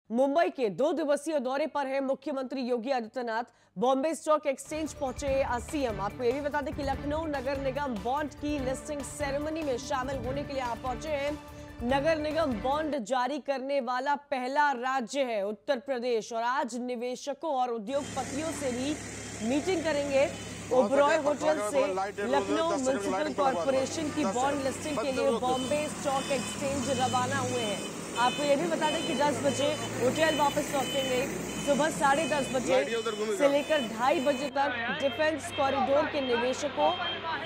मुंबई के 2 दिवसीय दौरे पर है मुख्यमंत्री योगी आदित्यनाथ। बॉम्बे स्टॉक एक्सचेंज पहुंचे सीएम। आपको यह भी बता दें कि लखनऊ नगर निगम बॉन्ड की लिस्टिंग सेरेमनी में शामिल होने के लिए आप पहुंचे हैं। नगर निगम बॉन्ड जारी करने वाला पहला राज्य है उत्तर प्रदेश, और आज निवेशकों और उद्योगपतियों से भी मीटिंग करेंगे। ओबरॉय होटल से लखनऊ म्युनिसिपल कॉर्पोरेशन की बॉन्ड लिस्टिंग के लिए बॉम्बे स्टॉक एक्सचेंज रवाना हुए हैं। आपको यह भी बता दें कि 10 बजे होटल वापस लौटेंगे। सुबह 10:30 बजे से लेकर 2:30 बजे तक डिफेंस कॉरिडोर के निवेशकों,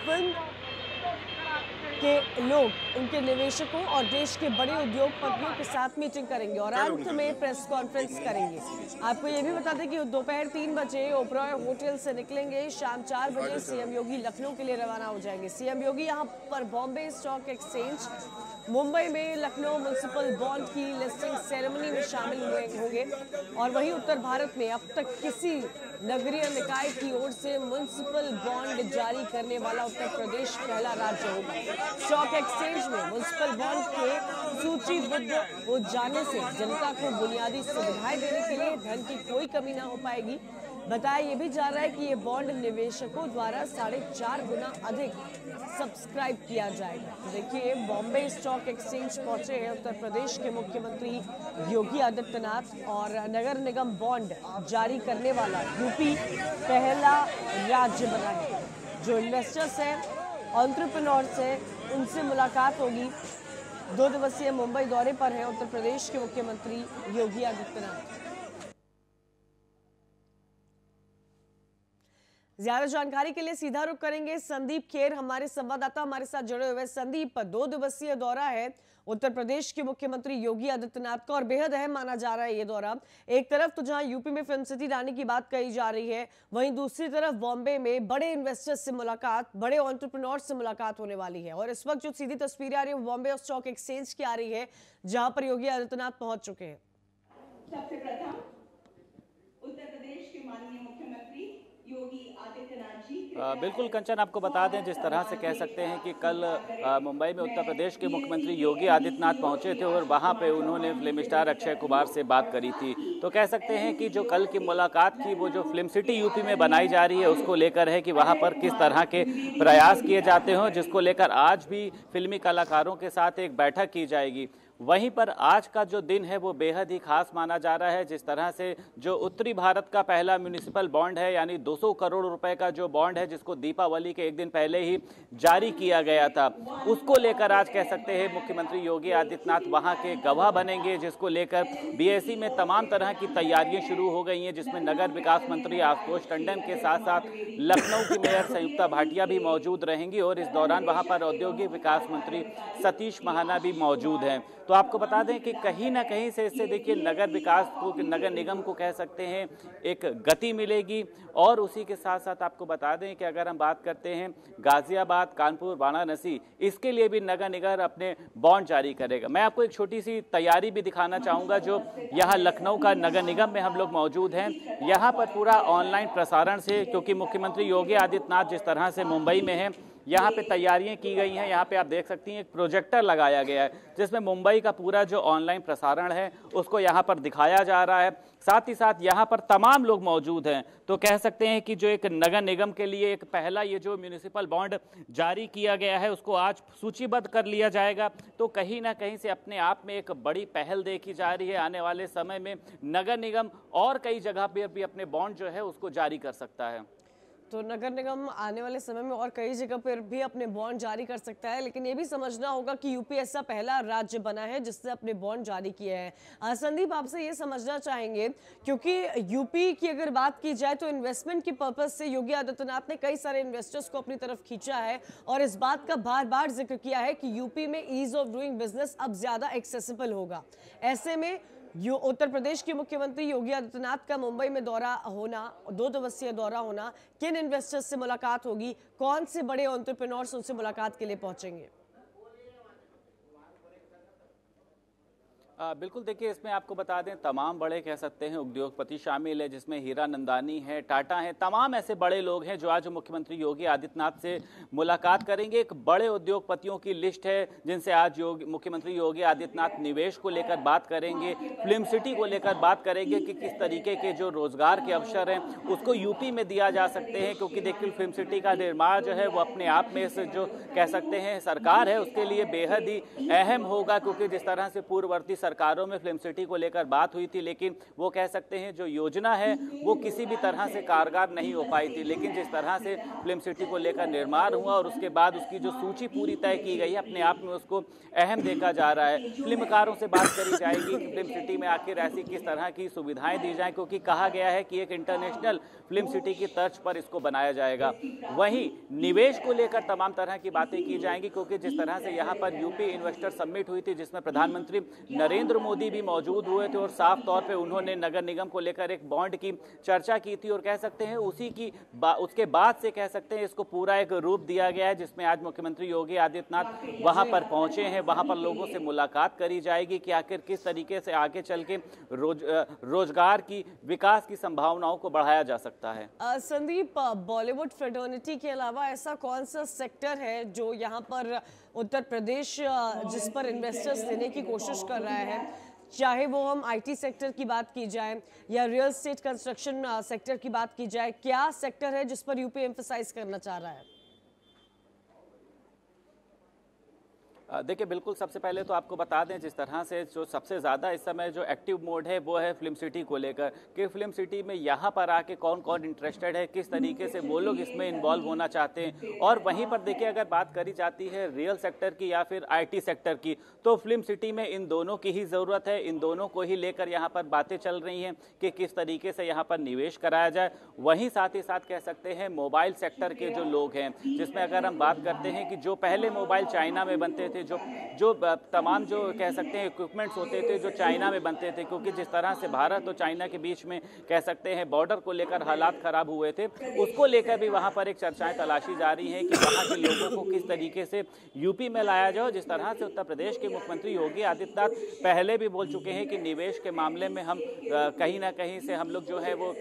फिल्म के लोग, उनके निवेशकों और देश के बड़े उद्योगपतियों के साथ मीटिंग करेंगे और अंत में प्रेस कॉन्फ्रेंस करेंगे। आपको यह भी बता दें कि दोपहर 3 बजे ओबरॉय होटल से निकलेंगे। शाम 4 बजे सीएम योगी लखनऊ के लिए रवाना हो जाएंगे। सीएम योगी यहां पर बॉम्बे स्टॉक एक्सचेंज, मुंबई में लखनऊ म्युनिसिपल बॉन्ड की लिस्टिंग सेरेमनी में शामिल होंगे। और वहीं उत्तर भारत में अब तक किसी नगरीय निकाय की ओर से म्युनिसिपल बॉन्ड जारी करने वाला उत्तर प्रदेश पहला राज्य होगा। स्टॉक एक्सचेंज में म्युनिसिपल बॉन्ड के सूचीबद्ध हो जाने से जनता को बुनियादी सुविधाएं देने के लिए धन की कोई कमी ना हो पाएगी। बताया यह भी जा रहा है कि ये बॉन्ड निवेशकों द्वारा 4.5 गुना अधिक सब्सक्राइब किया जाएगा। तो देखिए, बॉम्बे स्टॉक एक्सचेंज पहुंचे हैं उत्तर प्रदेश के मुख्यमंत्री योगी आदित्यनाथ, और नगर निगम बॉन्ड जारी करने वाला यूपी पहला राज्य बना है। जो इन्वेस्टर्स हैं, एंटरप्रेन्योर्स हैं, उनसे मुलाकात होगी। 2 दिवसीय मुंबई दौरे पर हैं उत्तर प्रदेश के मुख्यमंत्री योगी आदित्यनाथ। ज्यादा जानकारी के लिए सीधा रुख करेंगे संदीप खेर, हमारे संवाददाता हमारे साथ जुड़े हुए। संदीप, 2 दिवसीय दौरा है उत्तर प्रदेश के मुख्यमंत्री योगी आदित्यनाथ का और बेहद अहम माना जा रहा है ये दौरा। एक तरफ तो जहां यूपी में फिल्म सिटी लाने की बात कही जा रही है, वहीं दूसरी तरफ बॉम्बे में बड़े इन्वेस्टर्स से मुलाकात, बड़े एंटरप्रेन्योर्स से मुलाकात होने वाली है। और इस वक्त जो सीधी तस्वीरें आ रही है वो बॉम्बे स्टॉक एक्सचेंज की आ रही है, जहां पर योगी आदित्यनाथ पहुंच चुके हैं। सबसे प्रथम उत्तर प्रदेश के माननीय मुख्यमंत्री योगी आदित्यनाथ जी। बिल्कुल कंचन, आपको बता दें जिस तरह से कह सकते हैं कि कल मुंबई में उत्तर प्रदेश के मुख्यमंत्री योगी आदित्यनाथ पहुंचे थे और वहां पे उन्होंने फिल्म स्टार अक्षय कुमार से बात करी थी। तो कह सकते हैं कि जो कल की मुलाकात थी वो जो फिल्म सिटी यूपी में बनाई जा रही है उसको लेकर है कि वहां पर किस तरह के प्रयास किए जाते हों, जिसको लेकर आज भी फिल्मी कलाकारों के साथ एक बैठक की जाएगी। वहीं पर आज का जो दिन है वो बेहद ही खास माना जा रहा है। जिस तरह से जो उत्तरी भारत का पहला म्युनिसिपल बॉन्ड है, यानी 200 करोड़ रुपए का जो बॉन्ड है, जिसको दीपावली के एक दिन पहले ही जारी किया गया था, उसको लेकर आज कह सकते हैं मुख्यमंत्री योगी आदित्यनाथ वहां के गवाह बनेंगे, जिसको लेकर बीएसई में तमाम तरह की तैयारियां शुरू हो गई हैं, जिसमें नगर विकास मंत्री आशुतोष टंडन के साथ साथ लखनऊ की मेयर संयुक्ता भाटिया भी मौजूद रहेंगी और इस दौरान वहां पर औद्योगिक विकास मंत्री सतीश महाना भी मौजूद हैं। तो आपको बता दें कि कहीं ना कहीं से इससे देखिए नगर विकास को, नगर निगम को कह सकते हैं एक गति मिलेगी। और उसी के साथ साथ आपको बता दें कि अगर हम बात करते हैं गाजियाबाद, कानपुर, वाराणसी, इसके लिए भी नगर निगम अपने बॉन्ड जारी करेगा। मैं आपको एक छोटी सी तैयारी भी दिखाना चाहूँगा। जो यहाँ लखनऊ का नगर निगम में हम लोग मौजूद हैं, यहाँ पर पूरा ऑनलाइन प्रसारण से, क्योंकि मुख्यमंत्री योगी आदित्यनाथ जिस तरह से मुंबई में हैं, यहाँ पे तैयारियां की गई हैं। यहाँ पे आप देख सकती हैं एक प्रोजेक्टर लगाया गया है जिसमें मुंबई का पूरा जो ऑनलाइन प्रसारण है उसको यहाँ पर दिखाया जा रहा है। साथ ही साथ यहाँ पर तमाम लोग मौजूद हैं। तो कह सकते हैं कि जो एक नगर निगम के लिए एक पहला ये जो म्युनिसिपल बॉन्ड जारी किया गया है उसको आज सूचीबद्ध कर लिया जाएगा। तो कहीं ना कहीं से अपने आप में एक बड़ी पहल देखी जा रही है। आने वाले समय में नगर निगम और कई जगह पर भी अपने बॉन्ड जो है उसको जारी कर सकता है। तो नगर निगम आने वाले समय में और कई जगह पर भी अपने बॉन्ड जारी कर सकता है, लेकिन ये भी समझना होगा कि यूपी ऐसा पहला राज्य बना है जिसने अपने बॉन्ड जारी किए हैं। संदीप, आपसे ये समझना चाहेंगे, क्योंकि यूपी की अगर बात की जाए तो इन्वेस्टमेंट की पर्पज से योगी आदित्यनाथ ने कई सारे इन्वेस्टर्स को अपनी तरफ खींचा है और इस बात का बार बार जिक्र किया है कि यूपी में ईज ऑफ डूइंग बिजनेस अब ज्यादा एक्सेसिबल होगा। ऐसे में उत्तर प्रदेश के मुख्यमंत्री योगी आदित्यनाथ का मुंबई में दौरा होना, 2 दिवसीय दौरा होना, किन इन्वेस्टर्स से मुलाकात होगी, कौन से बड़े एंटरप्रेन्योर्स उनसे मुलाकात के लिए पहुंचेंगे? बिल्कुल, देखिए इसमें आपको बता दें तमाम बड़े कह सकते हैं उद्योगपति शामिल है, जिसमें हीरा नंदानी है, टाटा है, तमाम ऐसे बड़े लोग हैं जो आज मुख्यमंत्री योगी आदित्यनाथ से मुलाकात करेंगे। एक बड़े उद्योगपतियों की लिस्ट है जिनसे आज मुख्यमंत्री योगी आदित्यनाथ निवेश को लेकर बात करेंगे, फिल्म सिटी को लेकर बात करेंगे कि किस तरीके के जो रोजगार के अवसर हैं उसको यूपी में दिया जा सकते हैं, क्योंकि देखिए फिल्म सिटी का निर्माण जो है वो अपने आप में से जो कह सकते हैं सरकार है उसके लिए बेहद ही अहम होगा, क्योंकि जिस तरह से पूर्ववर्ती सरकारों में फिल्म सिटी को लेकर बात हुई थी, लेकिन वो कह सकते हैं जो योजना है वो किसी भी तरह से कारगर नहीं हो पाई थी। लेकिन जिस तरह से फिल्म सिटी को लेकर निर्माण हुआ और उसके बाद उसकी जो सूची पूरी तय की गई है, अपने आप में उसको अहम देखा जा रहा है। फिल्मकारों से बात करी जाएगी कि फिल्म सिटी में आखिर ऐसी किस तरह की सुविधाएं दी जाएं, क्योंकि कहा गया है कि एक इंटरनेशनल फिल्म सिटी की तर्ज पर इसको बनाया जाएगा। वहीं निवेश को लेकर तमाम तरह की बातें की जाएंगी, क्योंकि जिस तरह से यहाँ पर यूपी इन्वेस्टर समिट हुई थी जिसमें प्रधानमंत्री नरेंद्र मोदी भी मौजूद हुए थे और साफ तौर पे उन्होंने नगर निगम को लेकर एक बॉन्ड की चर्चा की थी और कह सकते हैं उसके बाद से कह सकते हैं इसको पूरा एक रूप दिया गया है, जिसमें आज मुख्यमंत्री योगी आदित्यनाथ वहां पर पहुंचे हैं। वहां पर लोगों से मुलाकात करी जाएगी कि आखिर किस तरीके से आगे चल के रोजगार की विकास की संभावनाओं को बढ़ाया जा सकता है। संदीप, बॉलीवुड फ्रेटर्निटी के अलावा ऐसा कौन सा सेक्टर है जो यहाँ पर उत्तर प्रदेश जिस पर इन्वेस्टर्स देने की कोशिश कर रहा है, चाहे वो हम आईटी सेक्टर की बात की जाए या रियल एस्टेट कंस्ट्रक्शन सेक्टर की बात की जाए, क्या सेक्टर है जिस पर यूपी एम्फसाइज करना चाह रहा है? देखिए बिल्कुल, सबसे पहले तो आपको बता दें जिस तरह से जो सबसे ज़्यादा इस समय जो एक्टिव मोड है वो है फिल्म सिटी को लेकर, कि फिल्म सिटी में यहाँ पर आके कौन कौन इंटरेस्टेड है, किस तरीके से वो लोग इसमें इन्वॉल्व होना चाहते हैं। और वहीं पर देखिए अगर बात करी जाती है रियल सेक्टर की या फिर आईटी सेक्टर की, तो फिल्म सिटी में इन दोनों की ही ज़रूरत है। इन दोनों को ही लेकर यहाँ पर बातें चल रही हैं कि किस तरीके से यहाँ पर निवेश कराया जाए। वहीं साथ ही साथ कह सकते हैं मोबाइल सेक्टर के जो लोग हैं, जिसमें अगर हम बात करते हैं कि जो पहले मोबाइल चाइना में बनते थे, जो तमाम जो कह सकते हैं इक्विपमेंट्स होते थे जो चाइना में बनते थे, क्योंकि जिस तरह से भारत और चाइना के बीच में कह सकते हैं बॉर्डर को लेकर हालात खराब हुए थे, उसको लेकर भी वहां पर एक चर्चाएं तलाशी जा रही हैं कि वहां के लोगों को किस तरीके से यूपी में लाया जाए। जिस तरह से उत्तर प्रदेश के मुख्यमंत्री योगी आदित्यनाथ पहले भी बोल चुके हैं कि निवेश के मामले में हम कहीं ना कहीं से हम लोग जो है वो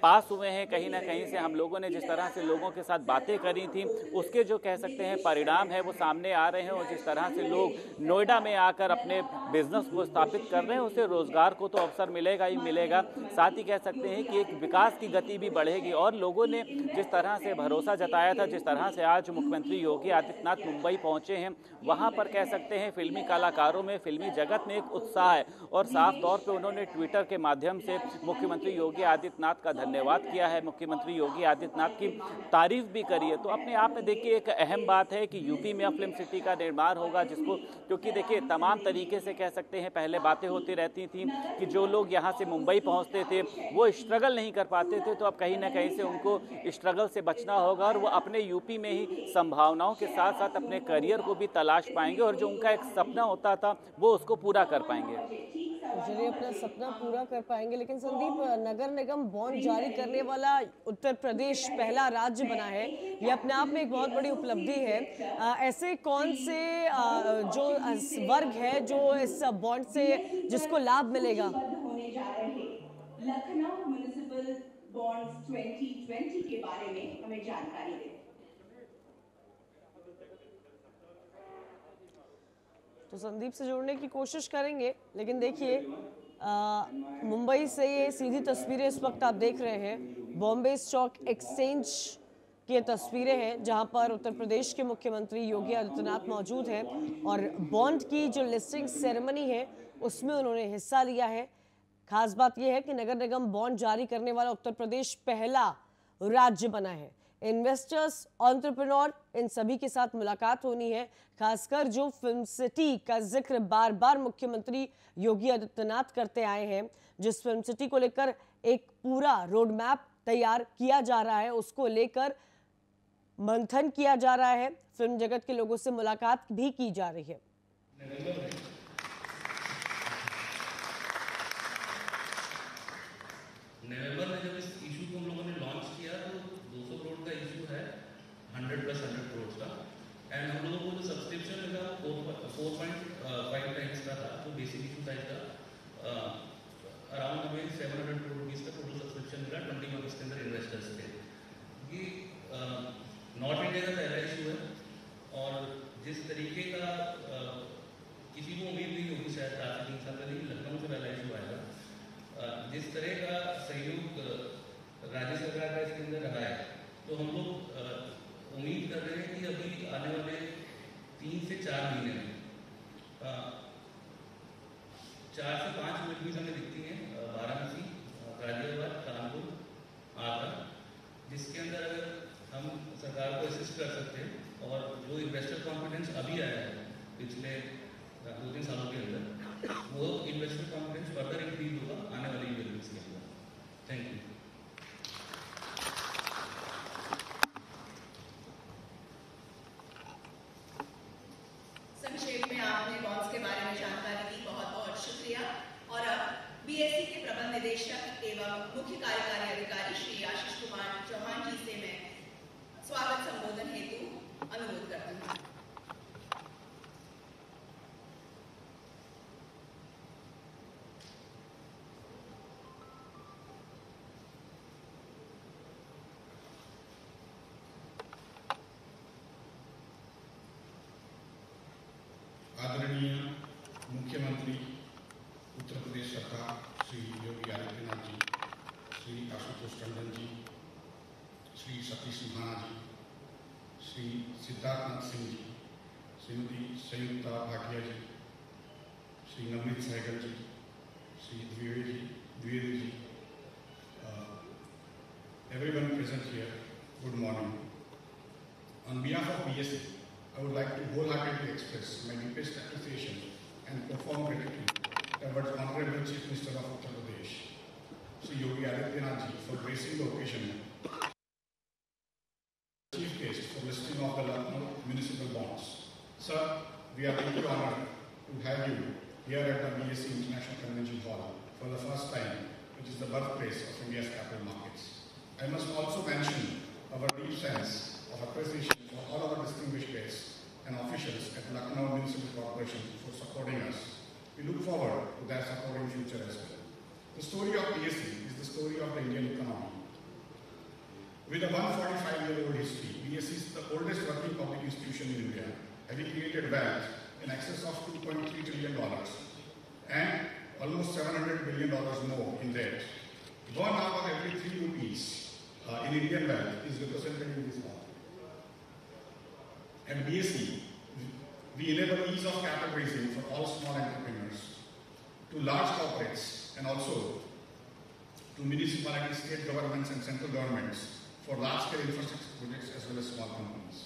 पास हुए हैं, कहीं ना कहीं से हम लोगों ने जिस तरह से लोगों के साथ बातें करी थी उसके जो कह सकते हैं परिणाम है वो सामने आ रहे हैं। और जिस तरह से लोग नोएडा में आकर अपने बिजनेस को स्थापित कर रहे हैं, उससे रोजगार को तो अवसर मिलेगा ही मिलेगा, साथ ही कह सकते हैं कि एक विकास की गति भी बढ़ेगी। और लोगों ने जिस तरह से भरोसा जताया था, जिस तरह से आज मुख्यमंत्री योगी आदित्यनाथ मुंबई पहुंचे हैं, वहां पर कह सकते हैं फिल्मी कलाकारों में, फिल्मी जगत में एक उत्साह है और साफ तौर पर उन्होंने ट्विटर के माध्यम से मुख्यमंत्री योगी आदित्यनाथ का धन्यवाद किया है, मुख्यमंत्री योगी आदित्यनाथ की तारीफ भी करी है। तो अपने आप में देखिए एक अहम बात है कि यूपी में अब फिल्म सिटी का निर्माण होगा, जिसको क्योंकि देखिए तमाम तरीके से कह सकते हैं पहले बातें होती रहती थी कि जो लोग यहाँ से मुंबई पहुँचते थे वो स्ट्रगल नहीं कर पाते थे, तो अब कहीं ना कहीं से उनको स्ट्रगल से बचना होगा और वो अपने यूपी में ही संभावनाओं के साथ साथ अपने करियर को भी तलाश पाएंगे और जो उनका एक सपना होता था वो उसको पूरा कर पाएंगे। चलिए, अपना सपना पूरा कर पाएंगे। लेकिन संदीप, नगर निगम बॉन्ड जारी करने वाला उत्तर प्रदेश पहला राज्य बना है, ये अपने आप में एक बहुत बड़ी उपलब्धि है। ऐसे कौन से जो वर्ग है जो इस बॉन्ड से जिसको लाभ मिलेगा? होने जा रहे लखनऊ म्युनिसिपल बॉन्ड्स 2020 के बारे में हमें जानकारी दें। तो संदीप से जोड़ने की कोशिश करेंगे, लेकिन देखिए मुंबई से ये सीधी तस्वीरें इस वक्त आप देख रहे हैं, बॉम्बे स्टॉक एक्सचेंज की तस्वीरें हैं जहां पर उत्तर प्रदेश के मुख्यमंत्री योगी आदित्यनाथ मौजूद हैं और बॉन्ड की जो लिस्टिंग सेरेमनी है उसमें उन्होंने हिस्सा लिया है। खास बात यह है कि नगर निगम बॉन्ड जारी करने वाला उत्तर प्रदेश पहला राज्य बना है। इन्वेस्टर्स, एंटरप्रेन्योर, इन सभी के साथ मुलाकात होनी है। खासकर जो फिल्म सिटी का जिक्र बार बार मुख्यमंत्री योगी आदित्यनाथ करते आए हैं, जिस फिल्म सिटी को लेकर एक पूरा रोड मैप तैयार किया जा रहा है, उसको लेकर मंथन किया जा रहा है, फिल्म जगत के लोगों से मुलाकात भी की जा रही है। नवंबर में जब इस इशू को हम लोगों ने लॉन्च किया तो 200 करोड़ का इशू है, 100 + 100 करोड़ का, एंड हम लोगों को जो सब्सक्रिप्शन मिला 4.5 टाइम्स का था, तो बेसिक इशू साइज हमें 700 करोड़ रुपीज़ का टोटल सब्सक्रिप्शन मिला 21 इसके अंदर इन्वेस्टर्स थे। ये नॉर्थ इंडिया का पहला इशू है और जिस तरीके का किसी को उम्मीद नहीं होगी शायद आज 3 साल पहले लखनऊ से पहला इशू आएगा, जिस तरह का सहयोग राज्य सरकार का इसके अंदर रहा है, तो हम लोग उम्मीद कर रहे हैं कि अभी आने वाले 3 से 4 महीने में 4 से 5 यूनिट हमें दिखती हैं वाराणसी, गाजियाबाद, कानपुर, आगरा, जिसके अंदर अगर हम सरकार को असिस्ट कर सकते हैं और जो इन्वेस्टर कॉन्फिडेंस अभी आया है पिछले 2-3 सालों के अंदर, वो इन्वेस्टर कॉन्फिडेंस फर्दर इंक्रीज होगा आने वाली ईयर्स के अंदर। Thank you. संक्षेप में आपने बॉन्ड्स के बारे में जानकारी दी, बहुत बहुत शुक्रिया। और अब बीएसई के प्रबंध निदेशक एवं मुख्य कार्यकारी अधिकारी श्री आशीष कुमार चौहान जी से मैं स्वागत संबोधन हेतु अनुरोध करती हूँ। आदरणीय मुख्यमंत्री उत्तर प्रदेश सरकार श्री योगी आदित्यनाथ जी, श्री आशुतोष टंडन जी, श्री सतीश महाना जी, श्री सिद्धार्थनाथ सिंह जी, श्रीमती संयुक्ता भाटिया जी, श्री नवनीत सहगल जी, Shri Dwivedi ji, everyone present here, good morning. On behalf of BSE, I would like to wholeheartedly express my deepest appreciation and profound gratitude towards Honorable Chief Minister of Uttar Pradesh, Shri Yogi Adityanath ji, for gracing the occasion chief guest for listing of the Lucknow municipal bonds. Sir, we are deeply honored to have you here at the BSE International Convention Hall for the first time, which is the birthplace of India's capital markets. I must also mention our deep sense of appreciation for all our distinguished guests and officials at Lucknow Municipal Corporation for supporting us. We look forward to their support in future as well. The story of BSE is the story of the Indian economy. With a 145-year-old history, BSE is the oldest working public institution in India, having created wealth in excess of $2.3 trillion and almost $700 billion more in debt. 1 out of every 3 rupees in Indian wealth is represented in this hall. At BSE, we enable ease of capital raising for all small entrepreneurs, to large corporates, and also to municipalities, state governments, and central governments for large-scale infrastructure projects as well as small companies.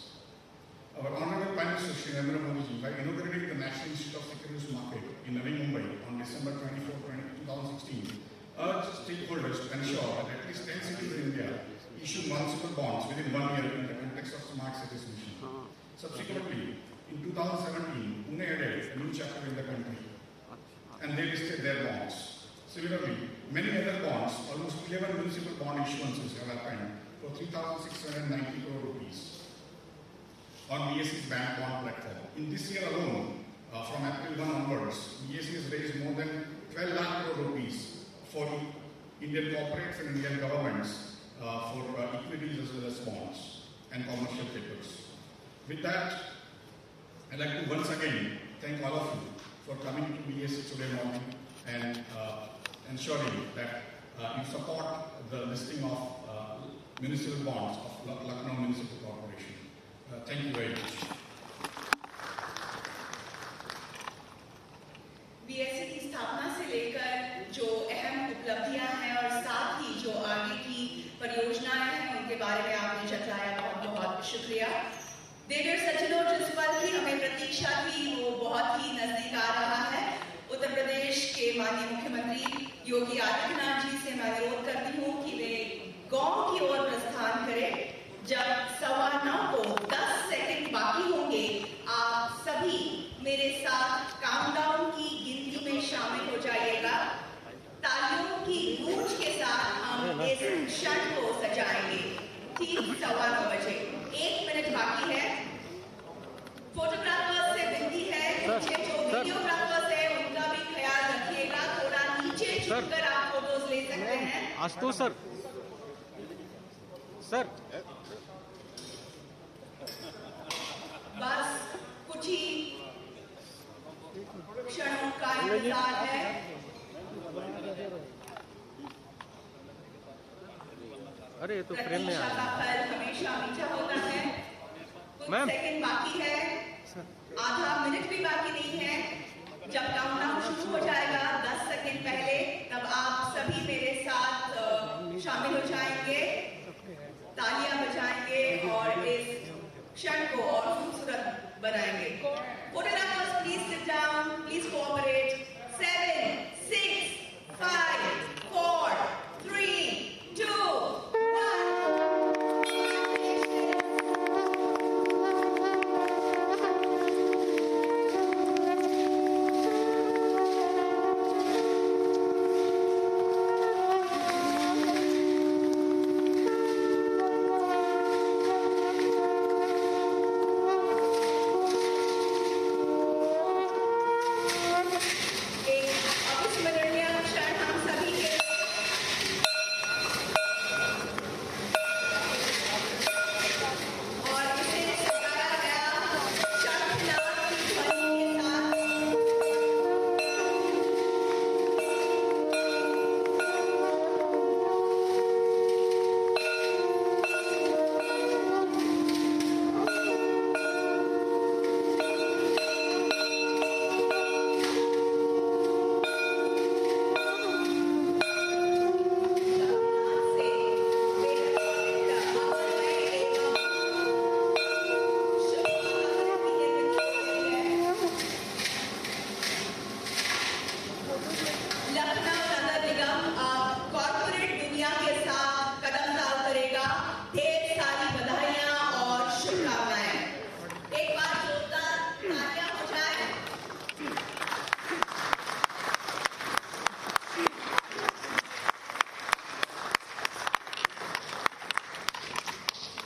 Our Honorable Prime Minister Shri Narendra Modi ji, by inaugurating the National Institute of Securities Market in Navi Mumbai on December 24, 2016, urged stakeholders to ensure that at least 10 cities in India issue municipal bonds within 1 year in the context of Smart Cities Mission. Subsequently, in 2017, Pune added a new chapter in the country, and they listed their bonds. Similarly, many other bonds, almost 11 municipal bond issuances have happened for 3,690 crore rupees on BSE's bank bond platform. In this year alone, from April 1 onwards, BSE has raised more than 12 lakh crore rupees for Indian corporates and Indian governments for equities as well as bonds and commercial papers. With that, I'd like to once again thank all of you for coming to BSE today morning and ensuring that you support the listing of municipal bonds of Lucknow Municipal Corporation. Thank you very much. BSE की स्थापना से लेकर जो अहम उपलब्धियां हैं और साथ ही जो आगे की परियोजनाएं हैं उनके बारे में आपने जताया, बहुत बहुत शुक्रिया। देवेर सज्जनों, जिस पल की हमें प्रतीक्षा थी वो बहुत ही नजदीक आ रहा है। उत्तर प्रदेश के माननीय मुख्यमंत्री योगी आदित्यनाथ जी से मैं अनुरोध करती हूँ कि वे गांव की ओर प्रस्थान करें। जब 9:15 को 10 सेकंड बाकी होंगे, आप सभी मेरे साथ काउंटडाउन की गिनती में शामिल हो जाइएगा। तालियों की गूंज के साथ हम इस क्षण को सजाएंगे। ठीक 9:15 बजे 1 मिनट बाकी है। फोटोग्राफर्स से विनती है, जो वीडियोग्राफर्स है उनका भी ख्याल रखिएगा। थोड़ा नीचे झुककर आप फोटोज फोटोज ले सकते हैं। आशुतोष सर बस कुछ ही क्षणों का इंतजार है। अरे ये तो फ्रेम में प्रतीक्षा का फल हमेशा मीठा होता है। कुछ सेकंड बाकी है, आधा मिनट भी बाकी नहीं है। जब काउंटडाउन शुरू हो जाएगा 10 सेकंड पहले, तब आप सभी मेरे साथ शामिल हो जाएंगे, तालियां बजाएंगे और इस क्षण को और खूबसूरत बनाएंगे। Photographers please sit down, please cooperate. 7, 6, 5, 4, 3, 2, 1।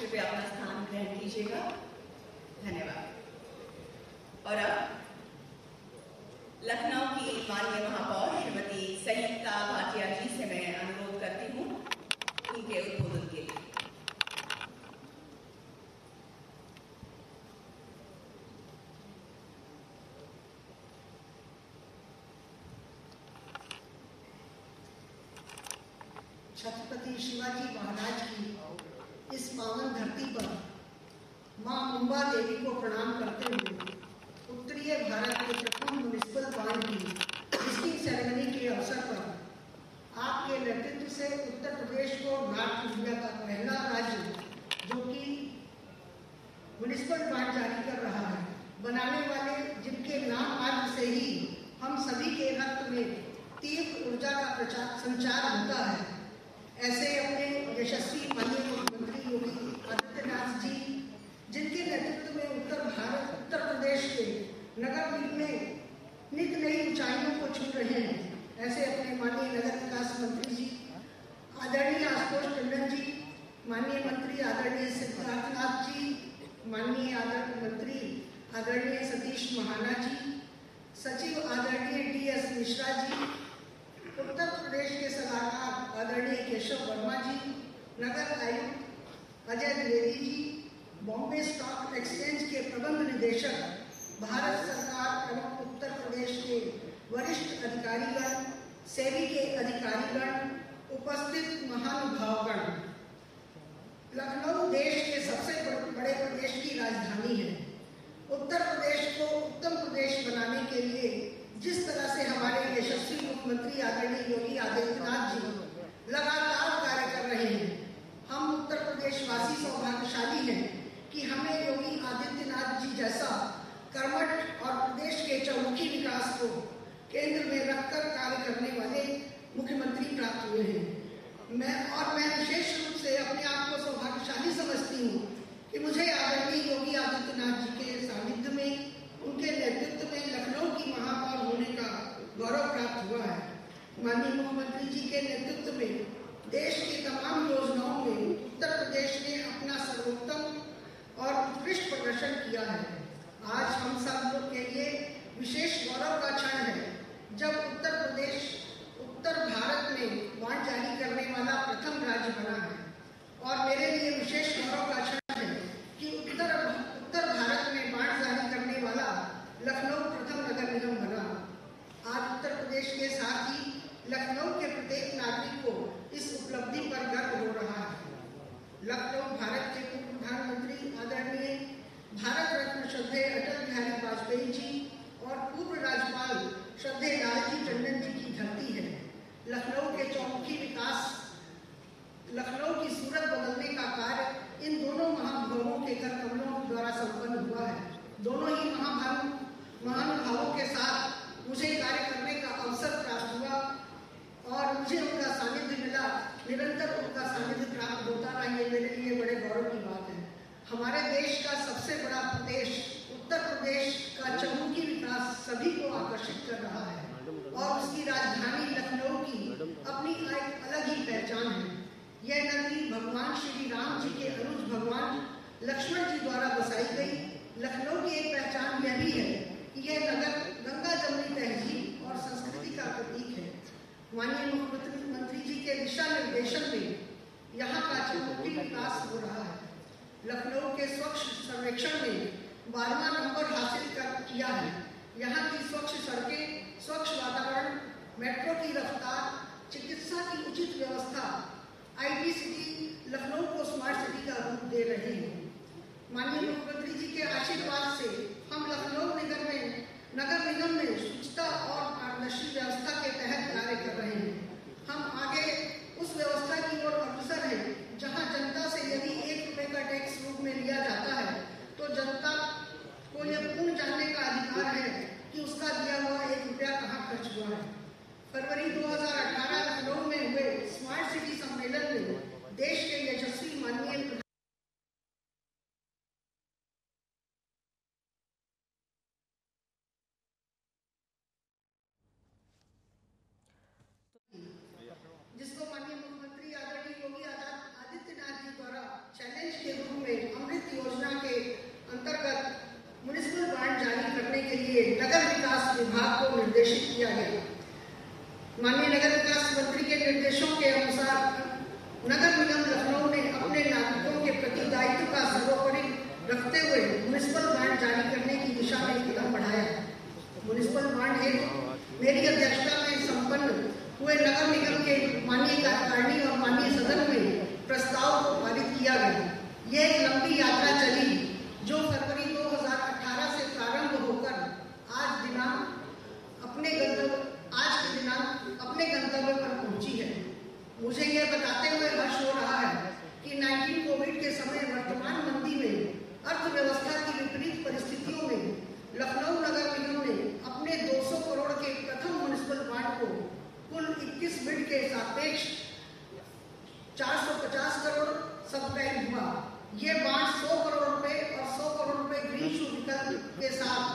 कृपया अपना स्थान ग्रहण कीजिएगा। धन्यवाद। और अब लखनऊ की माननीय महापौर श्रीमती संयुक्ता भाटिया जी से मैं अनुरोध करती हूँ उनके उद्बोधन के लिए। छत्रपति शिवाजी महाराज की इस पावन धरती पर मां मुंबा देवी को प्रणाम करते हुए उत्तरीय भारत के प्रथम म्युनिसिपल बॉन्ड की लिस्टिंग सेरेमनी के अवसर पर आपके नेतृत्व से उत्तर प्रदेश को नॉर्थ इंडिया का पहला राज्य जो कि म्युनिसिपल बॉन्ड जारी कर रहा है बनाने वाले, जिनके नाम मात्र से ही हम सभी के रक्त में तीव्र ऊर्जा का संचार होता है, ऐसे अपने यशस्वी माननीय मुख्यमंत्री योगी आदित्यनाथ जी, जिनके नेतृत्व में उत्तर प्रदेश के नगर में नित नई ऊंचाइयों को छू रहे हैं, ऐसे अपने माननीय नगर विकास मंत्री जी आदरणीय आशुतोष टंडन जी, माननीय मंत्री आदरणीय सिद्धार्थनाथ जी, माननीय मंत्री आदरणीय सतीश महाना जी, सचिव आदरणीय DS मिश्रा जी, उत्तर प्रदेश के सलाहकार आदरणीय केशव वर्मा जी, नगर आयुक्त अजय द्विवेदी जी, बॉम्बे स्टॉक एक्सचेंज के प्रबंध निदेशक, भारत सरकार एवं उत्तर प्रदेश के वरिष्ठ अधिकारीगण, सेबी के अधिकारीगण, उपस्थित महानुभावगण। लखनऊ देश के सबसे बड़े प्रदेश की राजधानी है। उत्तर प्रदेश को उत्तम प्रदेश बनाने के लिए जिस तरह से हमारे यशस्वी मुख्यमंत्री आदरणीय योगी आदित्यनाथ जी लगातार कार्य कर रहे हैं, हम उत्तर प्रदेश वासी सौभाग्यशाली हैं कि हमें योगी आदित्यनाथ जी जैसा कर्मठ और प्रदेश के चौमुखी विकास को केंद्र में रखकर कार्य करने वाले मुख्यमंत्री प्राप्त हुए हैं। मैं विशेष रूप से अपने आप को सौभाग्यशाली समझती हूँ कि मुझे आदरणीय योगी आदित्यनाथ जी के सानिध्य में, उनके नेतृत्व में लखनऊ की महापौर होने का गौरव प्राप्त हुआ है। माननीय मुख्यमंत्री जी के नेतृत्व में देश की तमाम योजनाओं में उत्तर प्रदेश ने अपना सर्वोत्तम और उत्कृष्ट प्रदर्शन किया है। आज हम सब लोग के लिए विशेष गौरव का क्षण है जब उत्तर भारत में लखनऊ की सूरत बदलने का कार्य इन दोनों महानुभावों के कर कमलों द्वारा संपन्न हुआ है। दोनों ही महानुभावों के साथ मुझे कार्य करने का अवसर प्राप्त हुआ और मुझे उनका सानिध्य मिला। निरंतर उनका सानिध्य प्राप्त होता रहा, ये मेरे लिए बड़े गौरव की बात है। हमारे देश का सबसे बड़ा प्रदेश उत्तर प्रदेश का चहुमुखी विकास सभी को आकर्षित कर रहा है और उसकी राजधानी लखनऊ की अपनी एक अलग ही पहचान है। यह नगरी भगवान श्री राम जी के अनुज भगवान लक्ष्मण जी द्वारा बसाई गई। लखनऊ की एक पहचान यह भी है कि यह नगर गंगा जमुनी तहजीब और संस्कृति का प्रतीक है। माननीय मुख्यमंत्री जी के दिशा निर्देशन में यहाँ का चहुमुखी विकास हो रहा है। लखनऊ के स्वच्छ सर्वेक्षण में 12वां नंबर हासिल किया है। यहाँ की स्वच्छ सड़कें, स्वच्छ वातावरण, मेट्रो की रफ्तार, चिकित्सा की उचित व्यवस्था IT सिटी लखनऊ को स्मार्ट सिटी का रूप दे रहे हैं। माननीय मुख्यमंत्री जी के आशीर्वाद से हम लखनऊ नगर निगम में शुचिता और पारदर्शी व्यवस्था के तहत कार्य कर रहे हैं। हम आगे उस व्यवस्था की ओर अग्रसर है जहां जनता से यदि 1 रुपए का टैक्स रूप में लिया जाता है तो जनता को यह पूर्ण जानने का अधिकार है कि उसका दिया हुआ 1 रुपया कहाँ खर्च हुआ है। फरवरी 2018 लखनऊ में हुए स्मार्ट सिटी सम्मेलन में देश के यशस्वी माननीय जिसको माननीय मुख्यमंत्री आदरणीय योगी आदित्यनाथ जी द्वारा चैलेंज के रूप में अमृत योजना के अंतर्गत म्युनिसिपल बॉन्ड जारी करने के लिए नगर विकास विभाग को निर्देशित किया गया। माननीय नगर विकास मंत्री के निर्देशों के अनुसार नगर निगम लखनऊ ने अपने नागरिकों के प्रति दायित्व का सर्वोपरि रखते हुए म्युनिसिपल बॉन्ड जारी करने की दिशा में कदम बढ़ाया। म्युनिसिपल बॉन्ड हेतु मेरी अध्यक्षता में संपन्न हुए नगर निगम के माननीय कार्यकारिणी और माननीय सदन में प्रस्ताव को पारित किया गया। ये एक लंबी यात्रा चली जो फरवरी 2018 से प्रारंभ होकर आज के दिनांक अपने गंतव्य पर पहुंची है। मुझे यह बताते हुए हर्ष हो रहा है कि 19 कोविड के समय वर्तमान मंदी में अर्थव्यवस्था की विपरीत परिस्थितियों में लखनऊ नगर निगम ने अपने 200 करोड़ के प्रथम म्युनिसिपल बॉन्ड को कुल 21 बिड के सापेक्ष 450 करोड़ सब्सक्राइब हुआ। ये बॉन्ड 100 करोड़ रुपए और 100 करोड़ रुपए ग्रीन शू विकल्प के साथ